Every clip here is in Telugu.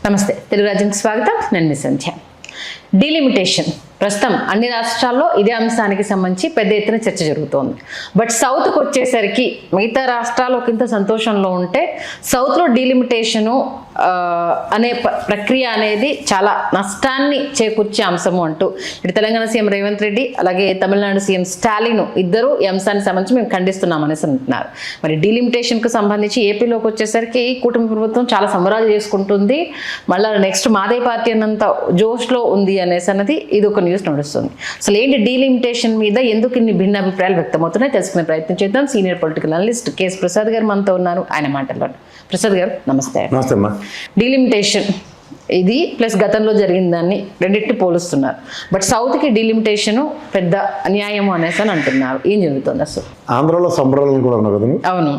నమస్తే, తెలుగు రాజ్యానికి స్వాగతం. నేను మీ సంధ్య. డీలిమిటేషన్ ప్రస్తుతం అన్ని రాష్ట్రాల్లో ఇదే అంశానికి సంబంధించి పెద్ద ఎత్తున చర్చ జరుగుతోంది. బట్ సౌత్కి వచ్చేసరికి మిగతా రాష్ట్రాలు ఒకంత సంతోషంలో ఉంటే సౌత్లో డీలిమిటేషను అనే ప్రక్రియ అనేది చాలా నష్టాన్ని చేకూర్చే అంశము అంటూ ఇటు తెలంగాణ సీఎం రేవంత్ రెడ్డి అలాగే తమిళనాడు సీఎం స్టాలిన్ ఇద్దరు ఈ అంశానికి సంబంధించి మేము ఖండిస్తున్నాం అనేసి అంటున్నారు. మరి డీలిమిటేషన్కు సంబంధించి ఏపీలోకి వచ్చేసరికి కూటమి ప్రభుత్వం చాలా సంబరాలు చేసుకుంటుంది. మళ్ళీ నెక్స్ట్ మాదే పార్టీ అన్నంత జోష్లో ఉంది అనేసి అన్నది ఇది ఒక న్యూస్ నడుస్తుంది. అసలు ఏంటి డీలిమిటేషన్ మీద ఎందుకు ఇన్ని భిన్న అభిప్రాయాలు వ్యక్తమవుతున్నాయి తెలుసుకునే ప్రయత్నం చేద్దాం. Senior political analyst KS Prasad గారు మనతో ఉన్నారు. ఆయన మాటల్లో ప్రసాద్ గారు నమస్తే. నమస్తే అమ్మా. డీలిమిటేషన్ ఇది ప్లస్ గతంలో జరిగిన దాన్ని రెండింటి పోలుస్తున్నారు. బట్ సౌత్కి డీలిమిటేషన్ పెద్ద అన్యాయం అనేసి అని అంటున్నారు. ఏం జరుగుతుంది అసలు? ఆంధ్రలో సంబరాలను కూడా ఉన్నారు కదా. అవును,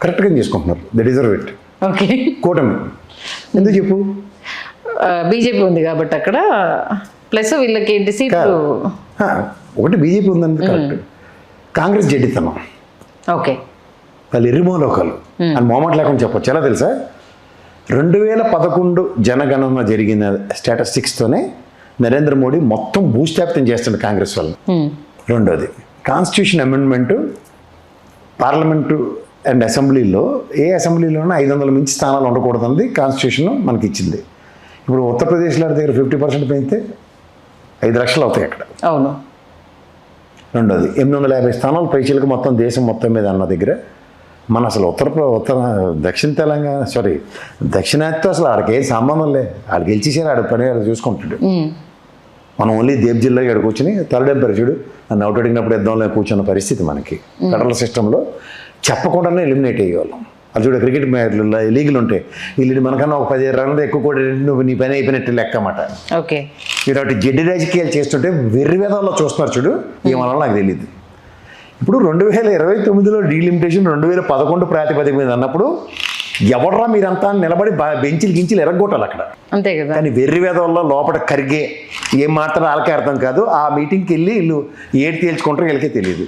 కరెక్ట్గా చేసుకుంటున్నారు. The deserve it. ఓకే, కూటమి ఎందుకు చెప్పు? బీజేపీ ఉంది కాబట్టి అక్కడ ప్లస్ వీళ్ళకి ఏంటి సీట్లు ఒకటి బీజేపీ ఉందంటే కరెక్ట్. కాంగ్రెస్ జడ్డితనం, ఓకే, వాళ్ళు ఎర్రిమోలోకాలు అని మొహమాట లేకుండా చెప్పొచ్చు. ఎలా తెలుసా? 2011 జనగణన జరిగిన స్టాటిస్టిక్స్తోనే నరేంద్ర మోడీ మొత్తం భూస్థాపితం చేస్తుండే కాంగ్రెస్ వాళ్ళు. రెండోది కాన్స్టిట్యూషన్ అమెండ్మెంటు పార్లమెంటు అండ్ అసెంబ్లీలో ఏ అసెంబ్లీలోనూ 500 మించి స్థానాలు ఉండకూడదండి కాన్స్టిట్యూషన్ మనకి ఇచ్చింది. ఇప్పుడు ఉత్తరప్రదేశ్లో దగ్గర 50% పెంచితే 5 లక్షలు అవుతాయి అక్కడ. అవును. రెండోది 850 స్థానాలు పైచీలకు మొత్తం దేశం మొత్తం మీద అన్న దగ్గర మన అసలు దక్షిణ తెలంగాణ దక్షిణాదితో అసలు ఆడికి ఏం సంబంధం లేదు. ఆడు గెలిచేసారు, ఆడ పని ఆడ చూసుకుంటాడు. మనం ఓన్లీ దేవ్ జిల్లా ఇక్కడ కూర్చొని తలడెంపరు చూడు నన్ను అవుట్ అడిగినప్పుడు ఇద్దాంలో కూర్చున్న పరిస్థితి మనకి ఫెడరల్ సిస్టంలో చెప్పకుండానే ఎలిమినేట్ అయ్యేవాళ్ళం. అది చూడ క్రికెట్ మ్యాచ్లు లీగులు ఉంటాయి, వీళ్ళు మనకన్నా ఒక 15 రన్లు ఎక్కువ కూడా నువ్వు నీ పని అయిపోయినట్టు లెక్క అన్నమాట. ఓకే, ఇలాంటి జడ్డి రాజకీయాలు చేస్తుంటే వెర్రివేదంలో చూస్తున్నారు చూడు, ఏమన్నా నాకు తెలియదు. ఇప్పుడు 2029లో డీలిమిటేషన్ 2011 ప్రాతిపదిక మీద అన్నప్పుడు ఎవడరా మీరంతా నిలబడి బెంచిలు గించిలు ఎరగొట్టాలి అక్కడ, అంతే కదా. కానీ వెర్రివేదంలో లోపల కరిగే ఏం మాత్రం వాళ్ళకే అర్థం కాదు. ఆ మీటింగ్కి వెళ్ళి వీళ్ళు ఏడు తేల్చుకుంటారో వీళ్ళకే తెలియదు.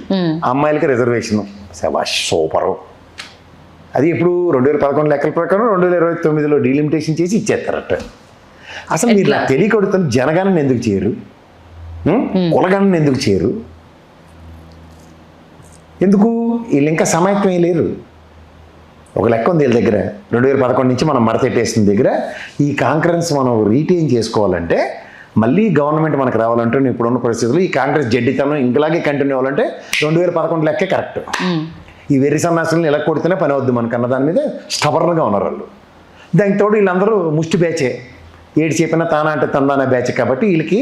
అమ్మాయిలకి రిజర్వేషన్ శబాష్ సూపరు. అది ఇప్పుడు 2011 లెక్కల ప్రకారం 2029లో డీలిమిటేషన్ చేసి ఇచ్చేస్తారట. అసలు మీరు నాకు తెలియకొడుతున్న జనగణన ఎందుకు చేయరు, కులగణన ఎందుకు చేయరు? ఎందుకు? వీళ్ళు ఇంకా సమైక్యమే లేరు. ఒక లెక్క ఉంది వీళ్ళ దగ్గర, 2011 నుంచి మనం మడతెట్టేసిన దగ్గర ఈ కాంకరెన్స్ మనం రీటైన్ చేసుకోవాలంటే, మళ్ళీ గవర్నమెంట్ మనకు రావాలంటే ఇప్పుడున్న పరిస్థితుల్లో ఈ కాంగ్రెస్ జడ్డితనం ఇంకలాగే కంటిన్యూ అవ్వాలంటే 2011 లెక్కే కరెక్ట్. ఈ వెర్రి సన్నాసులను ఎలా కొడితేనే పని అవుద్ది మనకన్న దాని మీద స్టబర్న్గా ఉన్నారు వాళ్ళు. దానికి తోడు వీళ్ళందరూ ముష్టి బ్యాచే, ఏడు చెప్పినా తానా అంటే తందానా బ్యాచ్ కాబట్టి వీళ్ళకి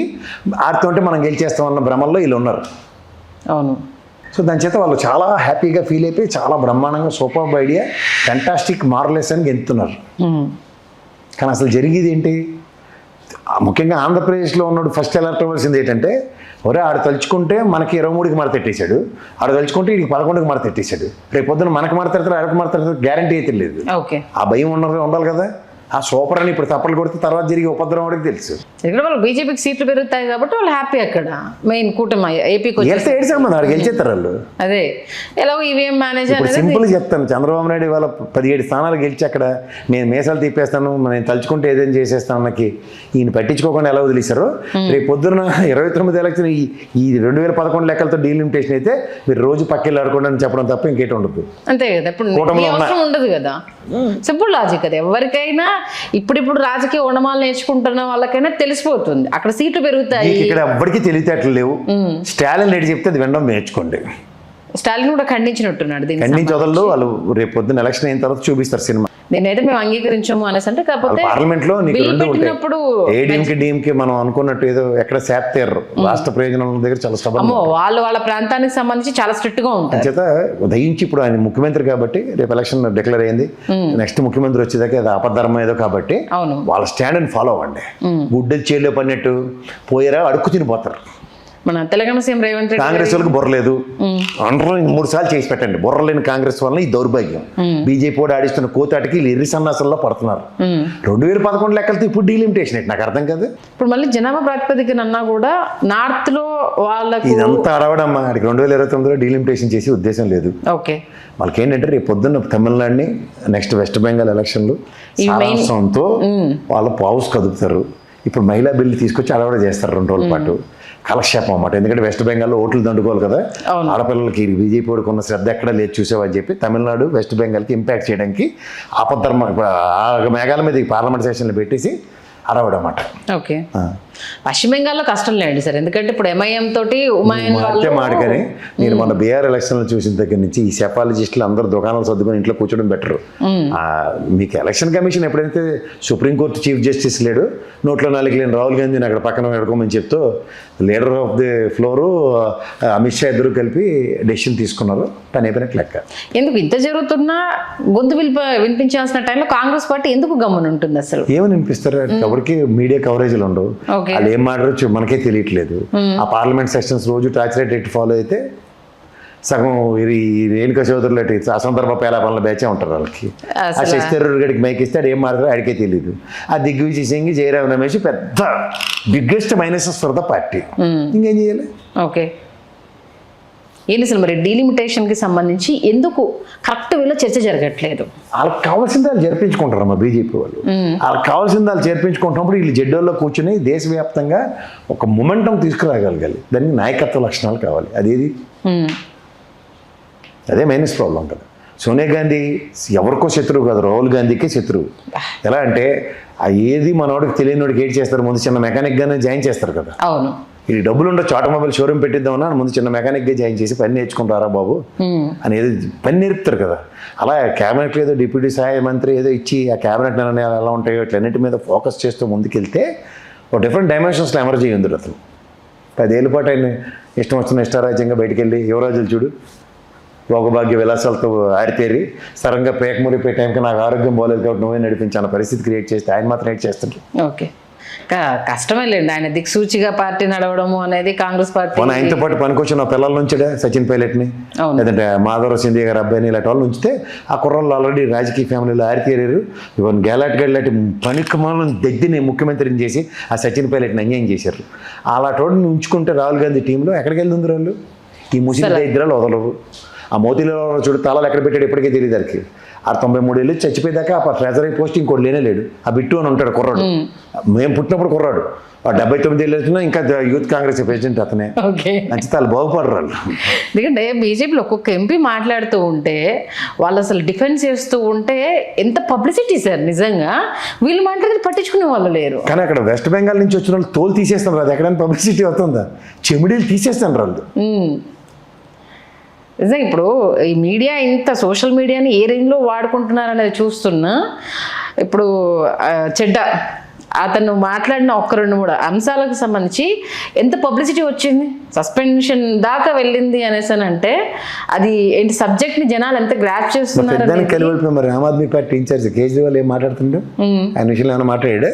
ఆడుతూ ఉంటే మనం గెలిచేస్తామన్న భ్రమల్లో వీళ్ళు ఉన్నారు. అవును. సో దాని చేత వాళ్ళు చాలా హ్యాపీగా ఫీల్ అయిపోయి చాలా బ్రహ్మాండంగా సూపర్ ఐడియా, ఫ్యాంటాస్టిక్, మార్వెలస్ అని గెలుతున్నారు. కానీ అసలు జరిగేది ఏంటి? ముఖ్యంగా ఆంధ్రప్రదేశ్లో ఉన్నాడు ఫస్ట్ అలర్ట్ అవ్వాల్సింది ఏంటంటే, ఒరే ఆడు తలుచుకుంటే మనకి 23కి మడతెట్టేశాడు, ఆడు తలుచుకుంటే వీడికి 11కి మడతెట్టేశాడు, రేపు పొద్దున మనకు మడతెడతారు ఆడికి మడతెడతారు గ్యారంటీ అయితే లేదు. ఆ భయం ఉండాలి కదా. ఆ సూపర్ అని ఇప్పుడు తప్పలు కొడితే తర్వాత జరిగే ఉపద్రవం వాడికి తెలుసు. ఇక్కడ వాళ్ళు బీజేపీకి సీట్లు పెరుగుతాయి కాబట్టి వాళ్ళు హ్యాపీ. అక్కడ మెయిన్ కూటమి ఏపీకి గెలిచేస్తారు వాళ్ళు. అదే ఎలాగో ఈవీఎం మేనేజర్ సింపుల్ చెప్తాను. చంద్రబాబు నాయుడు ఇవాళ 17 స్థానాలు గెలిచి అక్కడ నేను మీసాలు తిప్పేస్తాను, నేను తలుచుకుంటే ఏదైనా చేసేస్తాను నాకు ఈయన పట్టించుకోకుండా ఎలా వదిలేశారు. రేపు పొద్దున్న 29 ఎలక్షన్ ఈ 2011 లెక్కలతో డీలిమిటేషన్ అయితే మీరు రోజు పక్కెళ్ళి ఆడుకోండి అని చెప్పడం తప్ప ఇంకేటి ఉండదు. అంతే కదా. ఇప్పుడు ఉండదు కదా. సింపుల్ లాజిక్ అది. ఎవరికైనా ఇప్పుడు రాజకీయ ఓనమాలు నేర్చుకుంటున్న వాళ్ళకైనా తెలిసిపోతుంది అక్కడ సీట్లు పెరుగుతాయి. ఇక్కడ ఎవ్వరికి తెలివితేటలు లేవు. స్టాలిన్ రెడ్డి చెప్తే అది వినడం నేర్చుకోండి. స్టాలిన్ కూడా ఖండించినట్టున్నాడు. ఖండించి వదలదు వాళ్ళు. రేపు పొద్దున్న ఎలక్షన్ అయిన తర్వాత చూపిస్తారు సినిమా. నేనైతే మేము అంగీకరించాము అనేసి అంటే, కాకపోతే పార్లమెంట్ లో ఏడీఎంకి మనం అనుకున్నట్టు ఏదో ఎక్కడ శాప్తారు రాష్ట్ర ప్రయోజనాల దగ్గర చాలా స్ట్రాంగ్. వాళ్ళ ప్రాంతానికి సంబంధించి చాలా స్ట్రిక్ట్ గా ఉంటుంది. చేత ఉదయించి ఇప్పుడు ఆయన ముఖ్యమంత్రి కాబట్టి రేపు ఎలక్షన్ డిక్లేర్ అయింది, నెక్స్ట్ ముఖ్యమంత్రి వచ్చేదాకా అది ఆపద్ధర్మం ఏదో కాబట్టి వాళ్ళ స్టాండ్ అని ఫాలో అవ్వండి. గుడ్డ చేలో పడినట్టు పోయారా అడుక్కు తినిపోతారు. మన తెలంగాణ సీఎం రేవంత్ రెడ్డి కాంగ్రెస్ వాళ్ళకి బుర్రలేదు అందరూ 3 సార్లు చేసి పెట్టండి. బుర్రలేని కాంగ్రెస్ వల్ల ఈ దౌర్భాగ్యం. బీజేపీ కూడా ఆడిస్తున్న కోతాటికి వీళ్ళు ఎర్రి సన్నాసంలో పడుతున్నారు. 2011 లెక్కలతో ఇప్పుడు డీలిమిటేషన్ ఏంటి నాకు అర్థం కాదు. ఇప్పుడు మళ్ళీ జనాభా ప్రాతిపదికనన్నా కూడా నార్త్ లో వాళ్ళకి ఇదంతా అరవడమ్మా. అడిగి 2029లో డీలిమిటేషన్ చేసే ఉద్దేశం లేదు. ఓకే, వాళ్ళకి ఏంటంటే రేపు పొద్దున్న తమిళనాడుని నెక్స్ట్ వెస్ట్ బెంగాల్ ఎలక్షన్లు సారాంశంతో వాళ్ళు పావుస్ కదుపుతారు. ఇప్పుడు మహిళా బిల్లు తీసుకొచ్చి అడవడ చేస్తారు 2 రోజుల పాటు. కాలక్షేపం అన్నమాట. ఎందుకంటే వెస్ట్ బెంగాల్లో ఓట్లు దండుకోవాలి కదా, ఆడపిల్లలకి బీజేపీ వాడికి ఉన్న శ్రద్ధ ఎక్కడ లేదు చూసేవని చెప్పి తమిళనాడు వెస్ట్ బెంగాల్కి ఇంపాక్ట్ చేయడానికి ఆపద్ధర్మ ఆ మేఘాల మీద పార్లమెంట్ సెషన్లు పెట్టేసి అడవడమాట. ఓకే, పశ్చిమ బెంగాల్లో కష్టం లేండి సార్, ఎందుకంటే ఇప్పుడు ఎంఐఎం తోటి ఉమాయన్ మాటగానే నేను మన బీఆర్ ఎలక్షన్లు చూసిన దగ్గర నుంచి ఈ సెఫాలజిస్టులు అందరూ దుకాణాలు సర్దుకొని ఇంట్లో కూర్చోడం బెటర్. మీకు ఎలక్షన్ కమిషన్ ఎప్పుడైతే సుప్రీంకోర్టు చీఫ్ జస్టిస్ లేడు, నోట్లో 4 లేని రాహుల్ గాంధీని అక్కడ పక్కన పెట్టుకోమని చెప్తూ leader of the floor Amit Shah ఇద్దరు కలిపి డెసిషన్ తీసుకున్నారు. పని అయిపోయినట్టు లెక్క. ఎందుకు ఇంత జరుగుతున్నా గొంతు వినిపించాల్సిన టైంలో కాంగ్రెస్ పార్టీ ఎందుకు గమ్మున ఉంటుంది అసలు? ఏమని వినిపిస్తారు? ఎవరికి మీడియా కవరేజ్లు ఉండవు. వాళ్ళు ఏం మాట్లాడచ్చు మనకే తెలియట్లేదు. ఆ పార్లమెంట్ సెషన్స్ రోజు టార్చ్ రేట్ ఫాలో అయితే సగం రేణుకా చౌదరులు అసందర్భ పేలాపనల బ్యాచే ఉంటారు వాళ్ళకి. ఆ శశిధర్ గడికి మైక్ ఇస్తే ఏం మాట్లాడారు ఆడికే తెలియదు. ఆ దిగ్విజయ్ సింగ్, జయరామ్ రమేష్ పెద్ద biggest minuses for the party. ఇంకేం చేయాలి? ఓకే, ఏంటి అసలు మరి డీలిమిటేషన్కి సంబంధించి ఎందుకు కరెక్ట్ వేలో చర్చ జరగట్లేదు? వాళ్ళకి కావాల్సింది వాళ్ళు జరిపించుకుంటారు అమ్మా బీజేపీ వాళ్ళు. వాళ్ళకి కావాల్సింది వాళ్ళు జరిపించుకుంటున్నప్పుడు వీళ్ళు జెడ్డోల్లో కూర్చొని దేశవ్యాప్తంగా ఒక మొమెంటం తీసుకురాగలగాలి. దానికి నాయకత్వ లక్షణాలు కావాలి. అదేది అదే మైనస్ ప్రాబ్లం కదా. సోనియా గాంధీ ఎవరికో శత్రువు కాదు, రాహుల్ గాంధీకే శత్రువు. ఎలా అంటే ఆ ఏది మనోడికి తెలియనివాడికి ఏడ్ చేస్తారు, ముందు చిన్న మెకానిక్గానే జాయిన్ చేస్తారు కదా. అవును, ఇది డబ్బులు ఉండొచ్చు, ఆటోమొబైల్ షోరూమ్ పెట్టిద్దామన్నా ముందు చిన్న మెకానిక్గా జాయిన్ చేసి పని నేర్చుకుంటారా బాబు అనేది పని నేర్పుతారు కదా. అలా క్యాబినెట్ ఏదో డిప్యూటీ సహాయ మంత్రి ఏదో ఇచ్చి ఆ క్యాబినెట్ నిర్ణయాలు ఎలా ఉంటాయో ఇట్లన్నిటి మీద ఫోకస్ చేస్తూ ముందుకెళ్తే ఒక డిఫరెంట్ డైమెన్షన్స్లో ఎమర్జీ ఉంది అతను. 10 ఏళ్ళ పాటు ఆయన ఇష్టం వచ్చిన ఇష్టారాజ్యంగా బయటికి వెళ్ళి యువరాజులు చూడు భోగభాగ్య విలాసాలతో ఆరితేరి సరంగా పేకమూరిపోయే టైంకి నాకు ఆరోగ్యం బాగోలేదు కాబట్టి నువ్వే నడిపించాను పరిస్థితి క్రియేట్ చేస్తే ఆయన మాత్రం ఏడ్ చేస్తుంటారు. ఓకే, కష్టమే లేండి ఆయన దిక్సూచిగా పార్టీ నడవడము అనేది. కాంగ్రెస్ పార్టీ మన ఆయనతో పాటు పనికొచ్చిన పిల్లల నుంచే సచిన్ పైలట్ని లేదంటే మాధవరావు సింధియా గారు అబ్బాయిని ఇలాంటి వాళ్ళు ఉంచితే ఆ కుర్రోళ్ళు ఆల్రెడీ రాజకీయ ఫ్యామిలీలో ఆరితేరారు. ఇవన్నీ గేలాట్ గడ్లాంటి పనికిమాలను దగ్గరని ముఖ్యమంత్రిని చేసి ఆ సచిన్ పైలట్ని అన్యాయం చేశారు. అలాంటి వాడిని ఉంచుకుంటే రాహుల్ గాంధీ టీంలో ఎక్కడికి వెళ్తుంది వాళ్ళు? ఈ ముస్లిం ఇద్దరాలు వదలరు. ఆ మోతీలో చూడు తాళాలు ఎక్కడ పెట్టాడు ఇప్పటికే తెలియదు దానికి. 93 ఏళ్ళు చచ్చిపోయేదాకా ఆ ట్రెజరీ పోస్ట్ ఇంకోటి లేనే లేడు. ఆ బిట్టు అని ఉంటాడు కుర్రాడు, మేము పుట్టినప్పుడు కుర్రాడు. 79 ఏళ్ళు వచ్చినా ఇంకా యూత్ కాంగ్రెస్ ప్రెసిడెంట్ అతనే. నచ్చితే వాళ్ళు బాగుపడరు. ఎందుకంటే బీజేపీలో ఒక్కొక్క ఎంపీ మాట్లాడుతూ ఉంటే వాళ్ళు అసలు డిఫెన్స్ చేస్తూ ఉంటే ఎంత పబ్లిసిటీ సార్ నిజంగా. వీళ్ళు మాట్లాడితే పట్టించుకునే వాళ్ళు లేరు. కానీ అక్కడ వెస్ట్ బెంగాల్ నుంచి వచ్చిన వాళ్ళు తోలు తీసేస్తున్నారు. అది ఎక్కడైనా పబ్లిసిటీ అవుతుందా? చెమిడీలు తీసేస్తున్నారు వాళ్ళు. నిజంగా ఇప్పుడు ఈ మీడియా ఇంత సోషల్ మీడియాని ఏ రేంజ్లో వాడుకుంటున్నారు అనేది చూస్తున్నా. ఇప్పుడు చెడ్డ అతను మాట్లాడిన 1-2-3 అంశాలకు సంబంధించి ఎంత పబ్లిసిటీ వచ్చింది, సస్పెన్షన్ దాకా వెళ్ళింది అనేసి అంటే అది ఏంటి సబ్జెక్ట్ని జనాలు ఎంత గ్రాప్ చేస్తున్నారు. మరి ఆమ్ ఆద్మీ పార్టీ ఇన్ఛార్జ్ కేజ్రీవాల్ ఏం మాట్లాడుతుండే ఆయన విషయంలో ఏమైనా మాట్లాడాడే?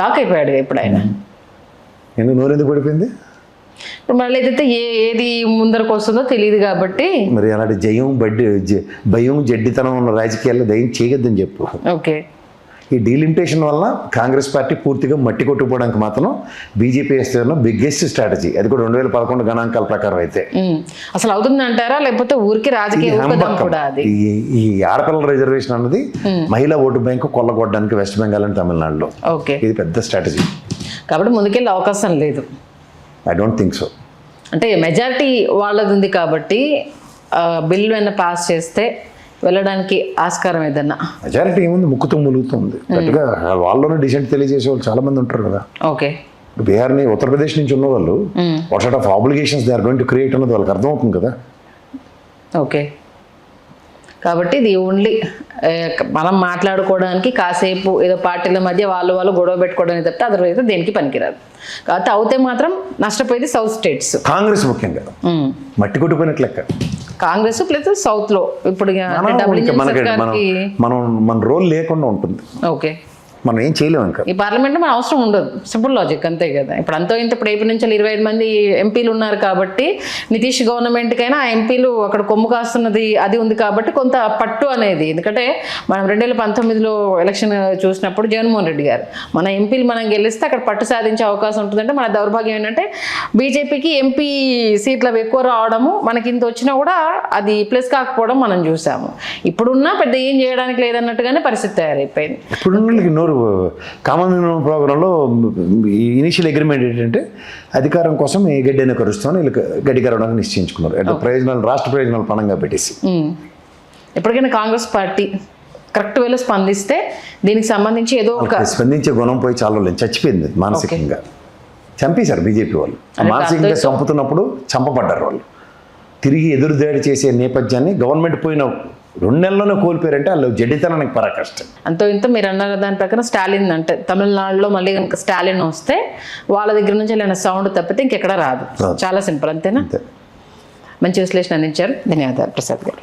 లాక్ అయిపోయాడు ఇప్పుడు ఆయన. ఎందుకు నోరు ఎందుకు పడిపోయింది? ఇప్పుడు మళ్ళీ ఏదైతే ఏది ముందరకు వస్తుందో తెలియదు కాబట్టి మరి అలాంటి భయం జడ్డితనం ఉన్న రాజకీయాల్లో దయం చేయొద్దని చెప్పు. ఓకే, ఈ డీలిమిటేషన్ వల్ల కాంగ్రెస్ పార్టీ పూర్తిగా మట్టి కొట్టుకుపోవడానికి మాత్రం బీజేపీ వేస్తున్న బిగ్గెస్ట్ స్ట్రాటజీ. అది కూడా 2011 గణాంకాల ప్రకారం అయితే అసలు అవుతుంది అంటారా, లేకపోతే ఊరికి రాజకీయ ఈ ఆడపిల్లల రిజర్వేషన్ అన్నది మహిళా ఓటు బ్యాంకు కొల్లగొట్టడానికి వెస్ట్ బెంగాల్ అండ్ తమిళనాడులో ఇది పెద్ద స్ట్రాటజీ. కాబట్టి ముందుకెళ్ళే అవకాశం లేదు. I don't think so. అంటే మెజారిటీ వాళ్ళది ఉంది కాబట్టి బిల్లు ఏమైనా పాస్ చేస్తే వెళ్ళడానికి ఆస్కారం ఏదన్నా. మెజారిటీ ఏముంది, ముక్కుతూ ములుగుతుంది గట్టిగా. వాళ్ళలోనే డిసెంట్ తెలియజేసే వాళ్ళు చాలా మంది ఉంటారు కదా. ఓకే, బీహార్ని ఉత్తరప్రదేశ్ నుంచి ఉన్న వాళ్ళు what sort of obligations they are going to create అన్నది వాళ్ళకి అర్థమవుతుంది కదా. ఓకే, కాబట్టి ఇది ఓన్లీ మనం మాట్లాడుకోవడానికి కాసేపు ఏదో పార్టీల మధ్య వాళ్ళు గొడవ పెట్టుకోవడానికి తప్పితే అదర్వైజ్ దేనికి పనికిరాదు. కాబట్టి అవుతే మాత్రం నష్టపోయేది సౌత్ స్టేట్స్, కాంగ్రెస్ ముఖ్యంగా మట్టి కొట్టుకున్నట్లు లెక్క. కాంగ్రెస్ ప్లస్ సౌత్ లో ఇప్పుడు మన రోల్ లేకుండా ఉంటుంది. ఓకే, మనం ఏం చేయలేము ఇంకా. ఈ పార్లమెంట్ మన అవసరం ఉండదు, సింపుల్ లాజిక్ అంతే కదా. ఇప్పుడు అంతో ఇంత ఇప్పుడు ఏపీ నుంచి 25 మంది ఎంపీలు ఉన్నారు కాబట్టి నితీష్ గవర్నమెంట్కైనా ఆ ఎంపీలు అక్కడ కొమ్ము కాస్తున్నది అది ఉంది కాబట్టి కొంత పట్టు అనేది. ఎందుకంటే మనం 2019లో ఎలక్షన్ చూసినప్పుడు జగన్మోహన్ రెడ్డి గారు మన ఎంపీలు మనం గెలిస్తే అక్కడ పట్టు సాధించే అవకాశం ఉంటుందంటే మన దౌర్భాగ్యం ఏంటంటే బీజేపీకి ఎంపీ సీట్లు ఎక్కువ రావడము, మనకి ఇంత వచ్చినా కూడా అది ప్లస్ కాకపోవడం మనం చూసాము. ఇప్పుడున్నా పెద్ద ఏం చేయడానికి లేదన్నట్టుగానే పరిస్థితి తయారైపోయింది. ఇప్పుడు నోరు కామన్ ప్రోగ్రాంలో ఇనిషియల్ అగ్రిమెంట్ ఏంటంటే అధికారం కోసం ఏ గడ్డిని కరుస్తామని వీళ్ళకి గడ్డి కరవడానికి నిశ్చయించుకున్నారు. అంటే ప్రయోజనాలు రాష్ట్ర ప్రయోజనాలు పణంగా పెట్టేసి. ఎప్పటికైనా కాంగ్రెస్ పార్టీ కరెక్ట్ వేలో స్పందిస్తే దీనికి సంబంధించి ఏదో ఒక స్పందించే గుణం పోయి చాలా రోజులు మానసికంగా మానసికంగా చంపేశారు బీజేపీ వాళ్ళు. మానసికంగా చంపుతున్నప్పుడు చంపబడ్డారు వాళ్ళు. తిరిగి ఎదురుదాడి చేసే నేపథ్యాన్ని గవర్నమెంట్ పోయిన 2 నెలల్లోనే కోల్పోయారంటే వాళ్ళు జడ్డితనానికి పరాకష్టం. అంతో ఇంత మీరు అన్న దాని ప్రకారం స్టాలిన్ అంటే తమిళనాడులో మళ్ళీ కనుక స్టాలిన్ వస్తే వాళ్ళ దగ్గర నుంచి వెళ్ళిన సౌండ్ తప్పితే ఇంకెక్కడ రాదు. చాలా సింపుల్, అంతేనా? మంచి విశ్లేషణ అందించారు. ధన్యవాదాలు ప్రసాద్ గారు.